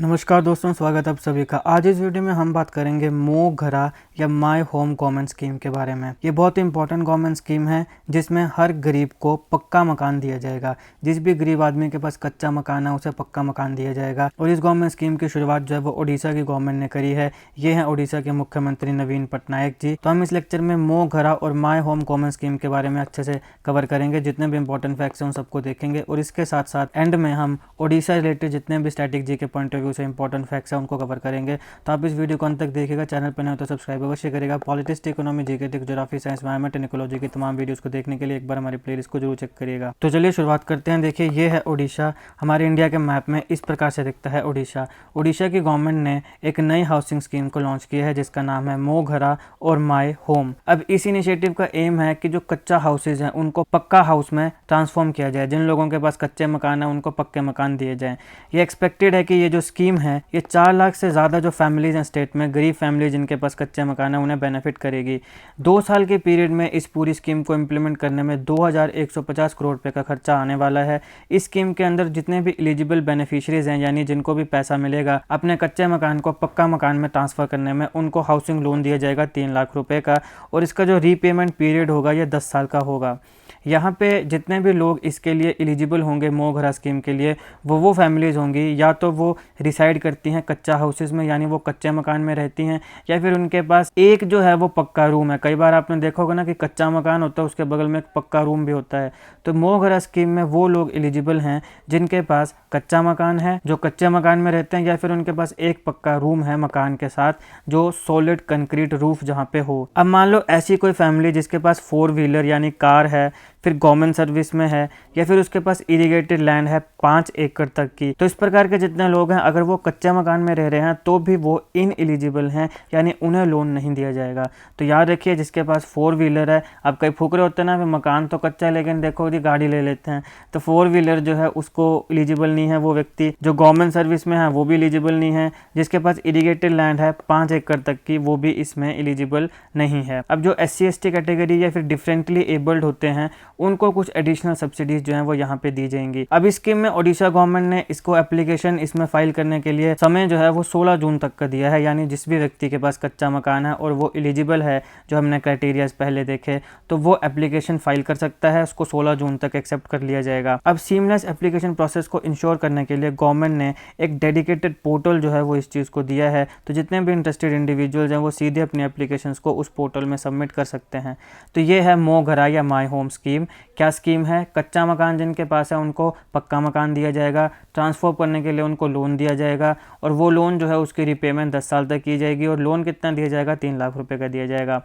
नमस्कार दोस्तों, स्वागत है आप सभी का। आज इस वीडियो में हम बात करेंगे मो घरा या माय होम गवर्नमेंट स्कीम के बारे में। ये बहुत ही इंपॉर्टेंट गवर्नमेंट स्कीम है जिसमें हर गरीब को पक्का मकान दिया जाएगा। जिस भी गरीब आदमी के पास कच्चा मकान है उसे पक्का मकान दिया जाएगा। और इस गवर्नमेंट स्कीम की शुरुआत जो है वो उड़ीसा की गवर्नमेंट ने करी है। ये है उड़ीसा के मुख्यमंत्री नवीन पटनायक जी। तो हम इस लेक्चर में मो घरा और माय होम गवर्नमेंट स्कीम के बारे में अच्छे से कवर करेंगे। जितने भी इंपॉर्टेंट फैक्ट्स हैं उन सबको देखेंगे और इसके साथ साथ एंड में हम उड़ीसा रिलेटेड जितने भी स्टैटिक जी के पॉइंट ऑफ व्यू से इंपॉर्टेंट फैक्ट्स हैं उनको कवर करेंगे। तो आप इस वीडियो को अंत तक देखिएगा। चैनल पर नए हो तो सब्सक्राइब अवश्य करेगा। Politics, economy, GK, geography, science, environment and ecology की तमाम वीडियोस को देखने के लिए एक बार हमारी प्लेलिस्ट को जरूर चेक करिएगा। तो चलिए शुरुआत करते हैं। देखिए, ये है उड़ीसा। हमारे इंडिया के मैप में इस प्रकार से दिखता है उड़ीसा। उड़ीसा की गवर्नमेंट ने एक नई हाउसिंग स्कीम को लॉन्च किया है जिसका नाम है मो घरा और माय होम। अब इस इनिशिएटिव का एम है कि जो कच्चा हाउसेज हैं उनको पक्का हाउस में ट्रांसफॉर्म किया जाए। जिन लोगों के पास कच्चे मकान है उनको पक्के मकान दिए जाएं। ये एक्सपेक्टेड है कि ये जो स्कीम है ये 4 लाख से ज़्यादा जो फैमिलीज हैं स्टेट में, गरीब फैमिली जिनके पास कच्चे मकान है, उन्हें बेनिफिट करेगी। 2 साल के पीरियड में इस पूरी स्कीम को इम्प्लीमेंट करने में 2150 करोड़ रुपए का खर्चा आने वाला है। इस स्कीम के अंदर जितने भी एलिजिबल बेनिफिशरीज हैं, यानी जिनको भी पैसा मिलेगा अपने कच्चे मकान को पक्का मकान में ट्रांसफर करने में, उनको हाउसिंग लोन दिया जाएगा 3 लाख रुपए का। और इसका जो रीपेमेंट पीरियड होगा ये 10 साल का होगा। यहाँ पे जितने भी लोग इसके लिए एलिजिबल होंगे मो घरा स्कीम के लिए, वो फैमिलीज़ होंगी या तो वो रिसाइड करती हैं कच्चा हाउसेस में, यानी वो कच्चे मकान में रहती हैं, या फिर उनके पास एक जो है वो पक्का रूम है। कई बार आपने देखा होगा ना कि कच्चा मकान होता है उसके बगल में एक पक्का रूम भी होता है। तो मो घरा स्कीम में वो लोग एलिजिबल हैं जिनके पास कच्चा मकान है, जो कच्चे मकान में रहते हैं, या फिर उनके पास एक पक्का रूम है मकान के साथ जो सॉलिड कंक्रीट रूफ जहाँ पे हो। अब मान लो ऐसी कोई फैमिली जिसके पास 4 व्हीलर यानी कार है, फिर गवर्नमेंट सर्विस में है, या फिर उसके पास इरिगेटेड लैंड है 5 एकड़ तक की। तो इस प्रकार के जितने लोग हैं अगर वो कच्चे मकान में रह रहे हैं तो भी वो इन एलिजिबल हैं, यानी उन्हें लोन नहीं दिया जाएगा। तो याद रखिए, जिसके पास 4 व्हीलर है, अब कई फुकरे होते हैं ना, मकान तो कच्चा है लेकिन देखो जी गाड़ी ले लेते हैं, तो 4 व्हीलर जो है उसको एलिजिबल नहीं है वो व्यक्ति। जो गवर्नमेंट सर्विस में है वो भी एलिजिबल नहीं है। जिसके पास इरिगेटेड लैंड है 5 एकड़ तक की, वो भी इसमें एलिजिबल नहीं है। अब जो SC ST कैटेगरी या फिर डिफरेंटली एबल्ड होते हैं उनको कुछ एडिशनल सब्सिडीज जो हैं वो यहाँ पे दी जाएंगी। अब इस स्कीम में ओडिशा गवर्नमेंट ने इसको एप्लीकेशन इसमें फाइल करने के लिए समय जो है वो 16 जून तक का दिया है। यानी जिस भी व्यक्ति के पास कच्चा मकान है और वो एलिजिबल है, जो हमने क्राइटेरियाज पहले देखे, तो वो एप्लीकेशन फाइल कर सकता है। उसको 16 जून तक एक्सेप्ट कर लिया जाएगा। अब सीमलेस एप्लीकेशन प्रोसेस को इंश्योर करने के लिए गवर्नमेंट ने एक डेडिकेटेड पोर्टल जो है वो इस चीज़ को दिया है। तो जितने भी इंटरेस्टेड इंडिविजुअल्स हैं वो सीधे अपनी एप्लीकेशंस को उस पोर्टल में सबमिट कर सकते हैं। तो ये है मो घरा या माय होम स्कीम। क्या स्कीम है? कच्चा मकान जिनके पास है उनको पक्का मकान दिया जाएगा, ट्रांसफर करने के लिए उनको लोन दिया जाएगा, और वो लोन जो है उसकी रिपेमेंट 10 साल तक की जाएगी। और लोन कितना दिया जाएगा? 3 लाख रुपए का दिया जाएगा।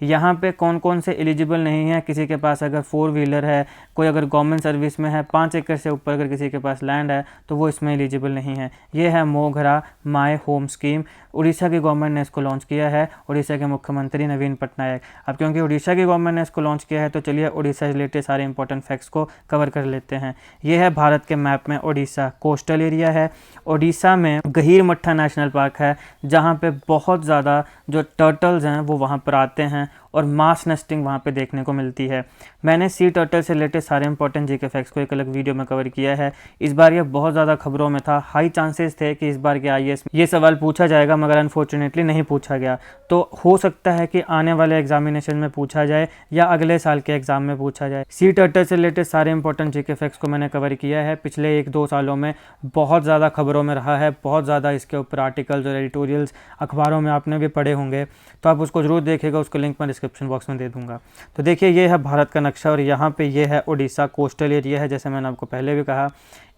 यहाँ पे कौन कौन से एलिजिबल नहीं है? किसी के पास अगर 4 व्हीलर है, कोई अगर गवर्नमेंट सर्विस में है, 5 एकड़ से ऊपर अगर किसी के पास लैंड है तो वो इसमें एलिजिबल नहीं है। ये है मो घरा माय होम स्कीम। उड़ीसा की गवर्नमेंट ने इसको लॉन्च किया है, उड़ीसा के मुख्यमंत्री नवीन पटनायक। अब क्योंकि उड़ीसा की गवर्नमेंट ने इसको लॉन्च किया है तो चलिए उड़ीसा रिलेटेड सारे इंपॉर्टेंट फैक्ट्स को कवर कर लेते हैं। ये है भारत के मैप में उड़ीसा, कोस्टल एरिया है। उड़ीसा में गहीरमट्टा नेशनल पार्क है जहाँ पे बहुत ज़्यादा जो टर्टल्स हैं वो वहाँ पर आते हैं और मास नेस्टिंग वहाँ पे देखने को मिलती है। मैंने सी टर्टल से रिलेटेड सारे इंपॉर्टेंट जीके फैक्ट्स को एक अलग वीडियो में कवर किया है। इस बार ये बहुत ज़्यादा खबरों में था। हाई चांसेस थे कि इस बार के IAS ये सवाल पूछा जाएगा, मगर अनफॉर्चुनेटली नहीं पूछा गया। तो हो सकता है कि आने वाले एग्जामिनेशन में पूछा जाए या अगले साल के एग्जाम में पूछा जाए। सी टर्टल से रिलेटेड सारे इंपॉर्टेंट जीके फैक्ट्स को मैंने कवर किया है। पिछले 1-2 सालों में बहुत ज़्यादा खबरों में रहा है, बहुत ज़्यादा इसके ऊपर आर्टिकल्स और एडिटोरियल्स अखबारों में आपने भी पढ़े होंगे, तो आप उसको जरूर देखिएगा। उसको लिंक मैं डिस्क्रिप्शन बॉक्स में दे दूंगा। तो देखिए, ये है भारत का नक्शा और यहाँ पे ये है उड़ीसा, कोस्टल एरिया है। जैसे मैंने आपको पहले भी कहा,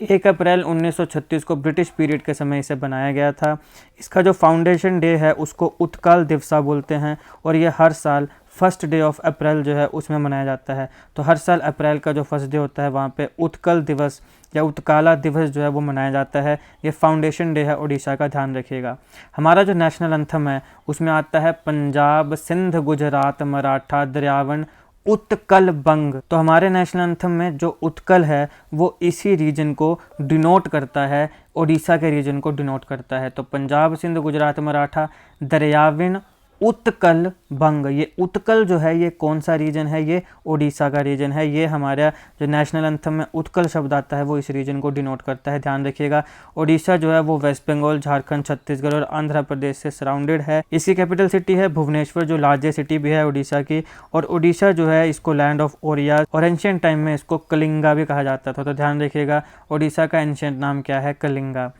1 अप्रैल 1936 को ब्रिटिश पीरियड के समय इसे बनाया गया था। इसका जो फाउंडेशन डे है उसको उत्कल दिवसा बोलते हैं, और ये हर साल 1 डे ऑफ अप्रैल जो है उसमें मनाया जाता है। तो हर साल अप्रैल का जो 1 डे होता है वहाँ पे उत्कल दिवस या उत्काला दिवस जो है वो मनाया जाता है। ये फाउंडेशन डे है उड़ीसा का, ध्यान रखिएगा। हमारा जो नेशनल एंथम है उसमें आता है पंजाब, सिंध, गुजरात, मराठा, दरियावन, उत्कल, बंग। तो हमारे नेशनल एंथम में जो उत्कल है वो इसी रीजन को डिनोट करता है, उड़ीसा के रीजन को डिनोट करता है। तो पंजाब, सिंध, गुजरात, मराठा, दरियाविन उत्कल बंग। ये उत्कल जो है ये कौन सा रीजन है, ये ओडिशा का रीजन है। ये हमारा जो नेशनल एंथम में उत्कल शब्द आता है वो इस रीजन को डिनोट करता है, ध्यान रखिएगा। ओडिशा जो है वो वेस्ट बंगाल, झारखंड, छत्तीसगढ़ और आंध्र प्रदेश से सराउंडेड है। इसकी कैपिटल सिटी है भुवनेश्वर, जो लार्जेस्ट सिटी भी है उड़ीसा की। और उड़ीसा जो है इसको लैंड ऑफ ओरिया और एंशियंट टाइम में इसको कलिंगा भी कहा जाता था। तो ध्यान रखिएगा उड़ीसा का एंशियंट नाम क्या है, कलिंगा।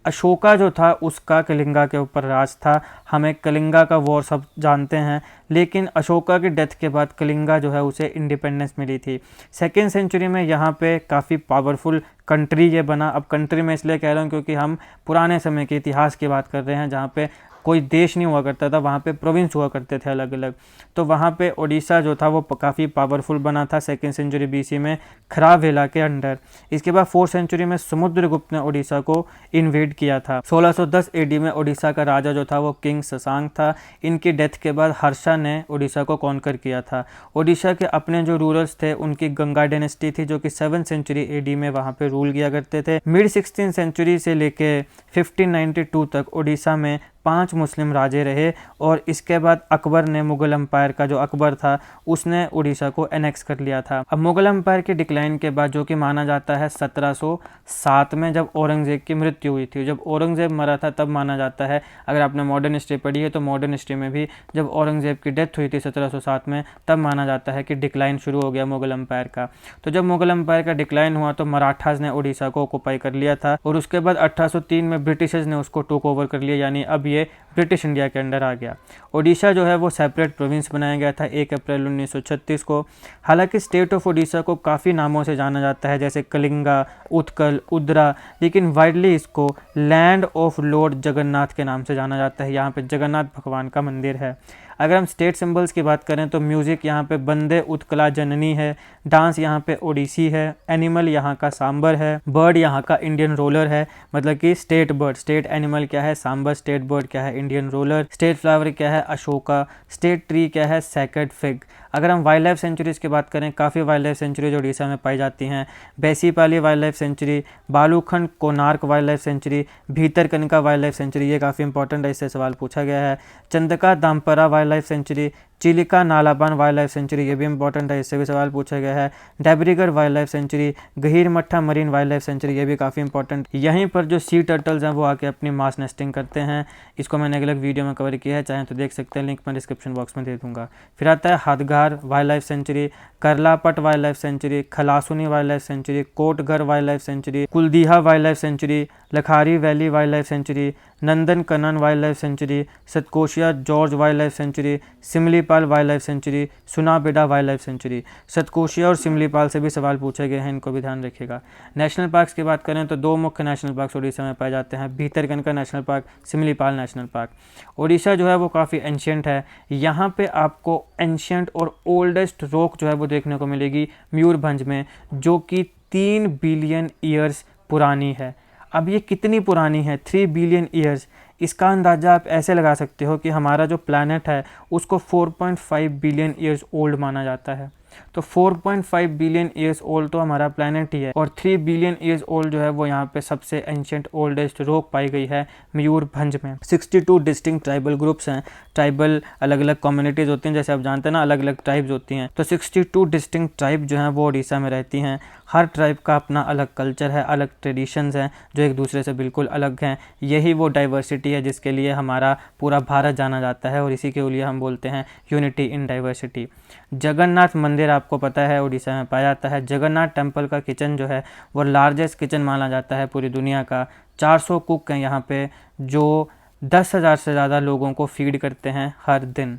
अशोका जो था उसका कलिंगा के ऊपर राज था। हमें कलिंगा का वॉर सब जानते हैं, लेकिन अशोका की डेथ के बाद कलिंगा जो है उसे इंडिपेंडेंस मिली थी। सेकेंड सेंचुरी में यहाँ पे काफ़ी पावरफुल कंट्री ये बना। अब कंट्री में इसलिए कह रहा हूँ क्योंकि हम पुराने समय के इतिहास की बात कर रहे हैं, जहाँ पे कोई देश नहीं हुआ करता था, वहाँ पे प्रोविंस हुआ करते थे अलग अलग। तो वहाँ पे ओडिशा जो था वो काफ़ी पावरफुल बना था सेकेंड सेंचुरी बीसी में, खरावेला के अंडर। इसके बाद फोर्थ सेंचुरी में समुद्रगुप्त ने ओडिशा को इन्वेड किया था। 1610 एडी में ओडिशा का राजा जो था वो किंग शशांक था। इनकी डेथ के बाद हर्षा ने ओडिशा को कॉन्कर किया था। ओडिशा के अपने जो रूलर्स थे उनकी गंगा डायनेस्टी थी, जो कि 7th सेंचुरी एडी में वहाँ पे रूल किया करते थे। मिड 16th सेंचुरी से लेके 1592 तक ओडिशा में 5 मुस्लिम राजे रहे। और इसके बाद अकबर ने, मुगल एम्पायर का जो अकबर था, उसने उड़ीसा को एनेक्स कर लिया था। अब मुगल एम्पायर के डिक्लाइन के बाद, जो कि माना जाता है 1707 में जब औरंगजेब की मृत्यु हुई थी, जब औरंगजेब मरा था तब माना जाता है, अगर आपने मॉडर्न हिस्ट्री पढ़ी है तो मॉडर्न हिस्ट्री में भी जब औरंगजेब की डेथ हुई थी 1707 में, तब माना जाता है कि डिक्लाइन शुरू हो गया मुगल एम्पायर का। तो जब मुगल एम्पायर का डिक्लाइन हुआ तो मराठास ने उड़ीसा को ऑक्युपाई कर लिया था, और उसके बाद 1803 में ब्रिटिशर्स ने उसको टेक ओवर कर लिया, यानी अब ये ब्रिटिश इंडिया के अंडर आ गया। ओडिशा जो है वो सेपरेट प्रोविंस बनाया गया था 1 अप्रैल 1936 को। हालांकि स्टेट ऑफ ओडिशा को काफ़ी नामों से जाना जाता है, जैसे कलिंगा, उत्कल, उद्रा, लेकिन वाइडली इसको लैंड ऑफ लॉर्ड जगन्नाथ के नाम से जाना जाता है। यहाँ पे जगन्नाथ भगवान का मंदिर है। अगर हम स्टेट सिंबल्स की बात करें तो म्यूज़िक यहाँ पे बंदे उत्कला जननी है, डांस यहाँ पे ओडिसी है, एनिमल यहाँ का सांबर है, बर्ड यहाँ का इंडियन रोलर है, मतलब कि स्टेट बर्ड, स्टेट एनिमल क्या है सांबर, स्टेट बर्ड क्या है इंडियन रोलर, स्टेट फ्लावर क्या है अशोका, स्टेट ट्री क्या है सैक्रेड फिग। अगर हम वाइल्ड लाइफ सेंचुरीज़ की बात करें, काफ़ी वाइल्ड लाइफ सेंचुरीज उड़ीसा में पाई जाती हैं। Baisipalli wild life sanctuary, Balukhand Konark wild life sanctuary, Bhitarkanika wild life sanctuary, ये काफ़ी इंपॉर्टेंट है, इससे सवाल पूछा गया है। Chandaka Dampara wild life sanctuary, Chilika Nalabana wild life sanctuary, ये भी इंपॉर्टेंट है, इससे भी सवाल पूछा गया है। Debrigarh wild life sanctuary, Gahirmatha marine wild life sanctuary, ये भी काफ़ी इंपॉर्टेंट। यहीं पर जो सी टर्टल्स हैं वो आके अपनी मास नेस्टिंग करते हैं। इसको मैंने अलग वीडियो में कवर किया है, चाहे तो देख सकते हैं, लिंक मैं डिस्क्रिप्शन बॉक्स में दे दूंगा। फिर आता है Hadgarh wild life sanctuary, Karlapat wild life sanctuary, Khalasuni wild life sanctuary, Kotgarh wild life sanctuary, Kuldiha wild life sanctuary, Lakhari valley wild life sanctuary, Nandan Kanan wild life sanctuary, Satkosia gorge wild life sanctuary, Simlipal wild life sanctuary, Sunabeda wild life sanctuary. Satkosia और सिमलीपाल से भी सवाल पूछे गए हैं, इनको भी ध्यान रखिएगा। नेशनल पार्क्स की बात करें तो 2 मुख्य नेशनल पार्क उड़ीसा में पाए जाते हैं, Bhitarkanika national park, Simlipal national park. Orissa जो है वो काफ़ी एंशियंट है। यहाँ पे आपको एंशियंट और ओल्डेस्ट रॉक जो है वो देखने को मिलेगी मयूरभंज में, जो कि 3 बिलियन ईयर्स पुरानी है। अब ये कितनी पुरानी है, 3 बिलियन ईयर्स, इसका अंदाज़ा आप ऐसे लगा सकते हो कि हमारा जो प्लैनेट है उसको 4.5 बिलियन ईयर्स ओल्ड माना जाता है। तो 4.5 बिलियन ईयर्स ओल्ड तो हमारा प्लैनेट ही है, और 3 बिलियन ईयर्स ओल्ड जो है वो यहाँ पे सबसे एंशियंट ओल्डेस्ट रॉक पाई गई है मयूरभंज में। 62 डिस्टिंक्ट ट्राइबल ग्रुप्स हैं, ट्राइबल अलग अलग कम्युनिटीज़ होती हैं, जैसे आप जानते हैं ना अलग अलग ट्राइब्स होती हैं। तो 62 डिस्टिंक्ट ट्राइब जो हैं वो उड़ीसा में रहती हैं। हर ट्राइब का अपना अलग कल्चर है, अलग ट्रेडिशंस हैं जो एक दूसरे से बिल्कुल अलग हैं। यही वो डाइवर्सिटी है जिसके लिए हमारा पूरा भारत जाना जाता है, और इसी के लिए हम बोलते हैं यूनिटी इन डाइवर्सिटी। जगन्नाथ मंदिर आपको पता है उड़ीसा में पाया जाता है। जगन्नाथ टेम्पल का किचन जो है वो लार्जेस्ट किचन माना जाता है पूरी दुनिया का। 400 कुक हैं यहाँ पे जो 10,000 से ज़्यादा लोगों को फीड करते हैं हर दिन।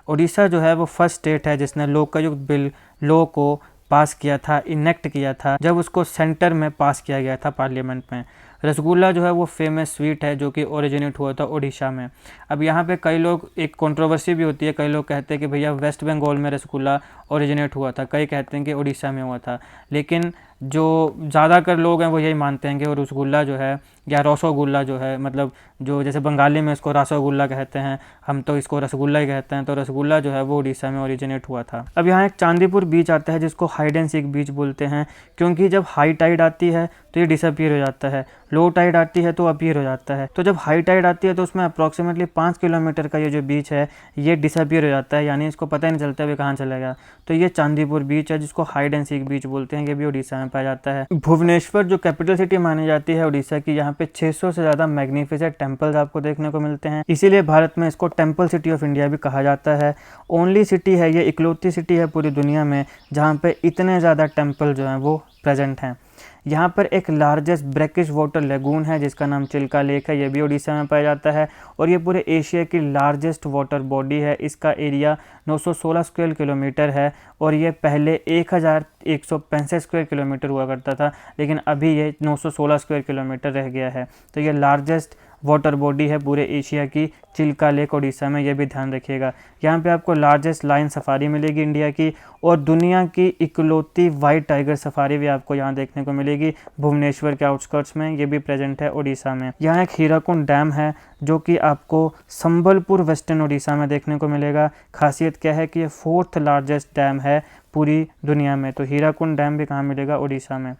उड़ीसा जो है वो फर्स्ट स्टेट है जिसने लोकायुक्त बिल लॉ को पास किया था, इनेक्ट किया था, जब उसको सेंटर में पास किया गया था पार्लियामेंट में। रसगुल्ला जो है वो फेमस स्वीट है जो कि ओरिजिनेट हुआ था उड़ीसा में। अब यहाँ पे कई लोग, एक कंट्रोवर्सी भी होती है, कई लोग कहते हैं कि भैया वेस्ट बंगाल में रसगुल्ला ओरिजिनेट हुआ था, कई कहते हैं कि उड़ीसा में हुआ था, लेकिन जो ज़्यादातर लोग हैं वो यही मानते हैं कि वो रसगुल्ला जो है या रसोगुल्ला जो है, मतलब जो जैसे बंगाली में इसको रसोगुल्ला कहते हैं, हम तो इसको रसगुल्ला ही कहते हैं, तो रसगुल्ला जो है वो उड़ीसा में ओरिजिनेट हुआ था। अब यहाँ एक चांदीपुर बीच आता है जिसको हाइड एंड सीक बीच बोलते हैं, क्योंकि जब हाई टाइड आती है तो ये डिसअपीयर हो जाता है, लो टाइड आती है तो अपीयर हो जाता है। तो जब हाई टाइड आती है तो उसमें अप्रॉक्सीमेटली 5 किलोमीटर का ये जो बीच है ये डिसअपीयर हो जाता है, यानी इसको पता ही नहीं चलता है कहाँ चला गया। तो ये चांदीपुर बीच है जिसको हाइड एंड सीक बीच बोलते हैं, ये भी उड़ीसा में पाया जाता है। भुवनेश्वर जो कैपिटल सिटी मानी जाती है उड़ीसा की, यहाँ पे 600 से ज़्यादा मैग्निफिसेंट टेम्पल्स आपको देखने को मिलते हैं, इसीलिए भारत में इसको टेम्पल सिटी ऑफ इंडिया भी कहा जाता है। ओनली सिटी है ये, इकलौती सिटी है पूरी दुनिया में जहाँ पे इतने ज़्यादा टेम्पल जो हैं वो प्रेजेंट हैं। यहाँ पर एक लार्जेस्ट ब्रैकिश वाटर लेगून है जिसका नाम चिल्का लेक है, ये भी उड़ीसा में पाया जाता है, और ये पूरे एशिया की लार्जेस्ट वाटर बॉडी है। इसका एरिया 916 स्क्वायर किलोमीटर है, और ये पहले 1165 स्क्वायर किलोमीटर हुआ करता था, लेकिन अभी ये 916 स्क्वायर किलोमीटर रह गया है। तो ये लार्जेस्ट वाटर बॉडी है पूरे एशिया की, चिल्का लेक उड़ीसा में, ये भी ध्यान रखिएगा। यहाँ पे आपको लार्जेस्ट लायन सफारी मिलेगी इंडिया की, और दुनिया की इकलौती वाइट टाइगर सफारी भी आपको यहाँ देखने को मिलेगी भुवनेश्वर के आउटस्कर्ट्स में, ये भी प्रेजेंट है उड़ीसा में। यहाँ एक हीराकुंड डैम है जो कि आपको संबलपुर वेस्टर्न उड़ीसा में देखने को मिलेगा। खासियत क्या है कि ये 4th लार्जेस्ट डैम है पूरी दुनिया में। तो हीराकुंड डैम भी कहाँ मिलेगा? उड़ीसा में।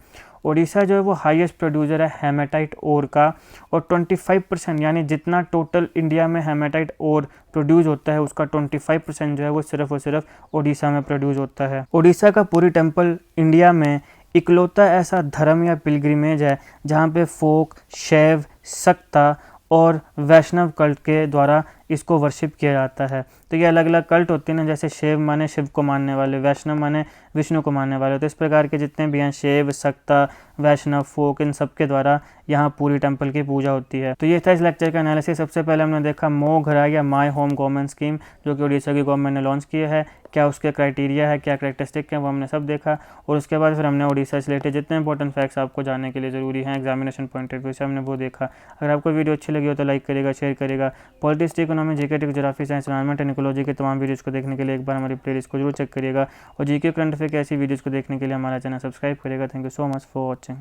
उड़ीसा जो है वो हाईएस्ट प्रोड्यूसर है हेमेटाइट ओर का, और 25% यानी जितना टोटल इंडिया में हेमेटाइट ओर प्रोड्यूस होता है उसका 25% जो है वो सिर्फ और सिर्फ उड़ीसा में प्रोड्यूस होता है। उड़ीसा का पूरी टेम्पल इंडिया में इकलौता ऐसा धर्म या पिलग्रिमेज है जहाँ पे फोक, शैव, सक्ता और वैष्णव कल्ट के द्वारा इसको वर्शिप किया जाता है। तो ये अलग अलग कल्ट होते हैं ना, जैसे शैव माने शिव को मानने वाले, वैष्णव माने विष्णु को मानने वाले। तो इस प्रकार के जितने भी हैं शैव, सक्ता, वैष्णव, फोक, इन सब के द्वारा यहाँ पूरी टेम्पल की पूजा होती है। तो ये था इस लेक्चर का एनालिसिस। सबसे पहले हमने देखा मो घरा या माई होम गवर्नमेंट स्कीम जो कि उड़ीसा की गवर्नमेंट ने लॉन्च किया है, क्या उसके क्राइटेरिया है, क्या करैक्टरिस्टिक है, वो हमने सब देखा। और उसके बाद फिर हमने उड़ीसा से रिलेटेड जितने इंपॉर्टेंट फैक्ट्स आपको जानने के लिए ज़रूरी हैं एग्जामिनेशन पॉइंट ऑफ व्यू से, हमने वो देखा। अगर आपको वीडियो अच्छी लगी हो तो लाइक करेगा, शेयर करेगा। Politics, economy, GK, geography, science, environment and ecology के तमाम वीडियोज़ को देखने के लिए एक बार हमारी प्लेलिस्ट को जरूर चेक करिएगा, और जीके करंट अफेयर की ऐसी वीडियोज़ को देखने के लिए हमारा चैनल सब्सक्राइब करेगा। Thank you so much for watching.